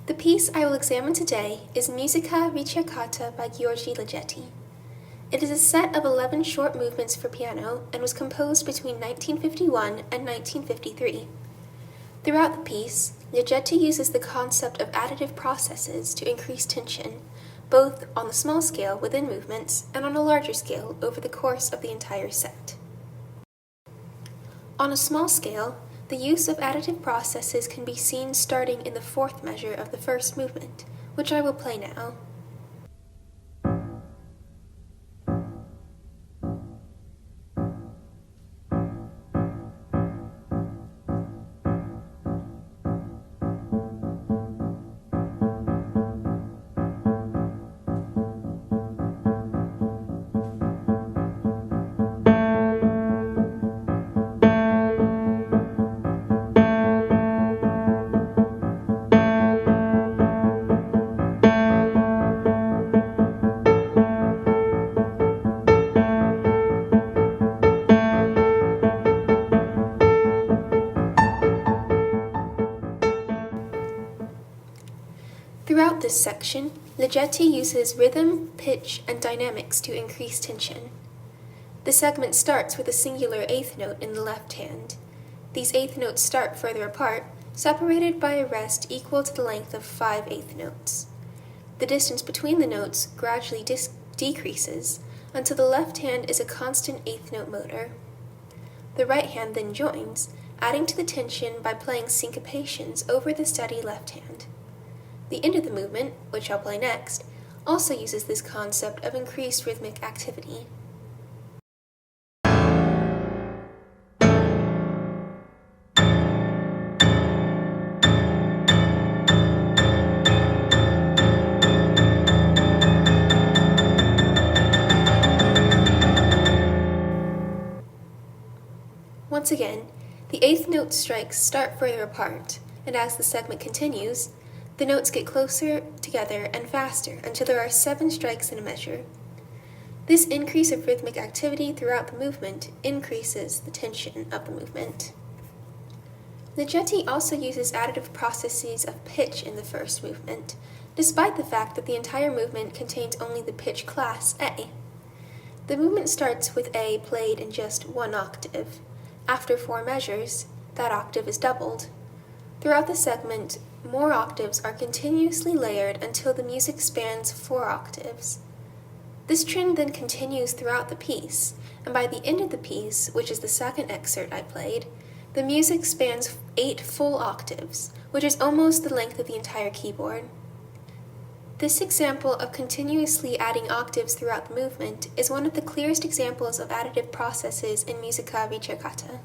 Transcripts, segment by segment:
The piece I will examine today is Musica Ricercata by Gyorgy Ligeti. It is a set of 11 short movements for piano and was composed between 1951 and 1953. Throughout the piece, Ligeti uses the concept of additive processes to increase tension, both on the small scale within movements and on a larger scale over the course of the entire set. On a small scale, the use of additive processes can be seen starting in the fourth measure of the first movement, which I will play now. Throughout this section, Ligeti uses rhythm, pitch, and dynamics to increase tension. The segment starts with a singular eighth note in the left hand. These eighth notes start further apart, separated by a rest equal to the length of 5 eighth notes. The distance between the notes gradually decreases until the left hand is a constant eighth note motor. The right hand then joins, adding to the tension by playing syncopations over the steady left hand. The end of the movement, which I'll play next, also uses this concept of increased rhythmic activity. Once again, the eighth note strikes start further apart, and as the segment continues, the notes get closer together and faster until there are 7 strikes in a measure. This increase of rhythmic activity throughout the movement increases the tension of the movement. Ligeti also uses additive processes of pitch in the first movement, despite the fact that the entire movement contains only the pitch class A. The movement starts with A played in just 1 octave. After 4 measures, that octave is doubled. Throughout the segment, more octaves are continuously layered until the music spans 4 octaves. This trend then continues throughout the piece, and by the end of the piece, which is the second excerpt I played, the music spans 8 full octaves, which is almost the length of the entire keyboard. This example of continuously adding octaves throughout the movement is one of the clearest examples of additive processes in Musica Ricercata.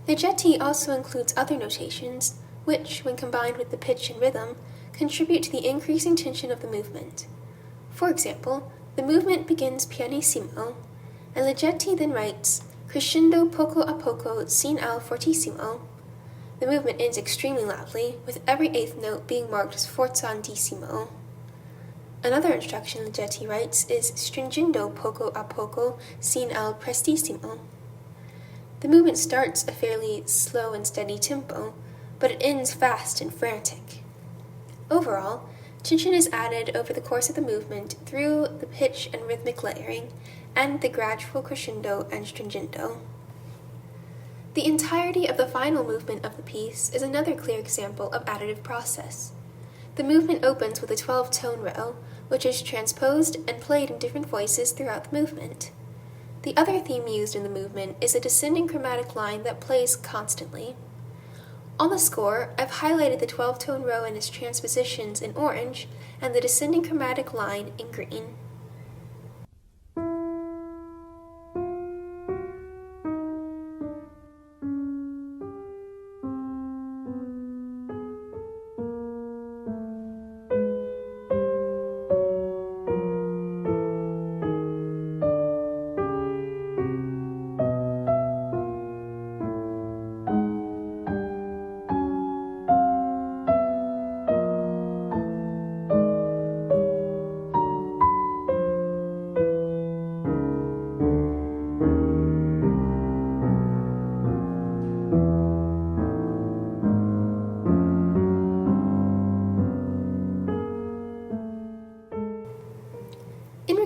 Ligeti also includes other notations, which, when combined with the pitch and rhythm, contribute to the increasing tension of the movement. For example, the movement begins pianissimo, and Ligeti then writes crescendo poco a poco sin al fortissimo. The movement ends extremely loudly, with every eighth note being marked as forzandissimo. Another instruction Ligeti writes is stringendo poco a poco sin al prestissimo. The movement starts a fairly slow and steady tempo, but it ends fast and frantic. Overall, tension is added over the course of the movement through the pitch and rhythmic layering, and the gradual crescendo and stringendo. The entirety of the final movement of the piece is another clear example of additive process. The movement opens with a 12-tone row, which is transposed and played in different voices throughout the movement. The other theme used in the movement is a descending chromatic line that plays constantly. On the score, I've highlighted the 12-tone row and its transpositions in orange, and the descending chromatic line in green.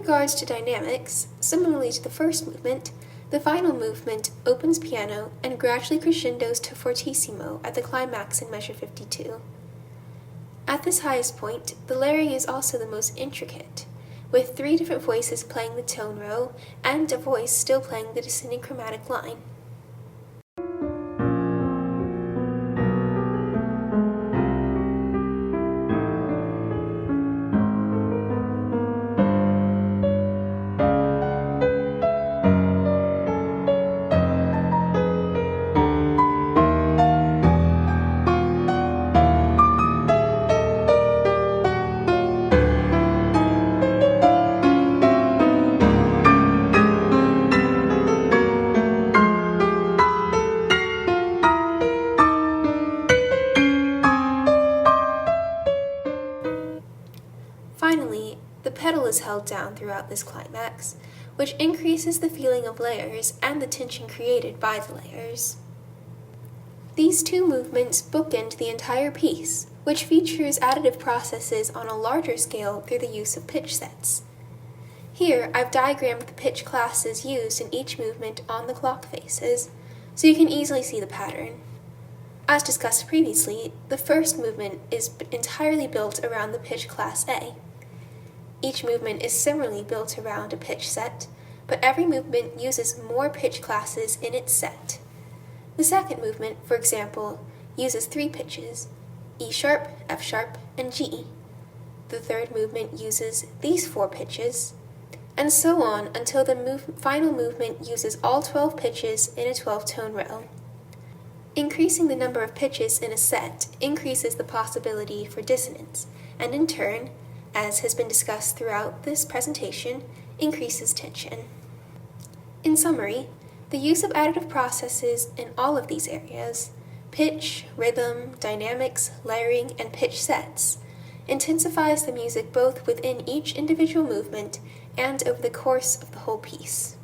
regards to dynamics, similarly to the first movement, the final movement opens piano and gradually crescendos to fortissimo at the climax in measure 52. At this highest point, the layering is also the most intricate, with 3 different voices playing the tone row and a voice still playing the descending chromatic line. Finally, the pedal is held down throughout this climax, which increases the feeling of layers and the tension created by the layers. These 2 movements bookend the entire piece, which features additive processes on a larger scale through the use of pitch sets. Here, I've diagrammed the pitch classes used in each movement on the clock faces, so you can easily see the pattern. As discussed previously, the first movement is entirely built around the pitch class A. Each movement is similarly built around a pitch set, but every movement uses more pitch classes in its set. The second movement, for example, uses 3 pitches, E sharp, F sharp, and G. The third movement uses these 4 pitches, and so on until the final movement uses all 12 pitches in a 12-tone row. Increasing the number of pitches in a set increases the possibility for dissonance, and in turn, as has been discussed throughout this presentation, increases tension. In summary, the use of additive processes in all of these areas, pitch, rhythm, dynamics, layering, and pitch sets, intensifies the music both within each individual movement and over the course of the whole piece.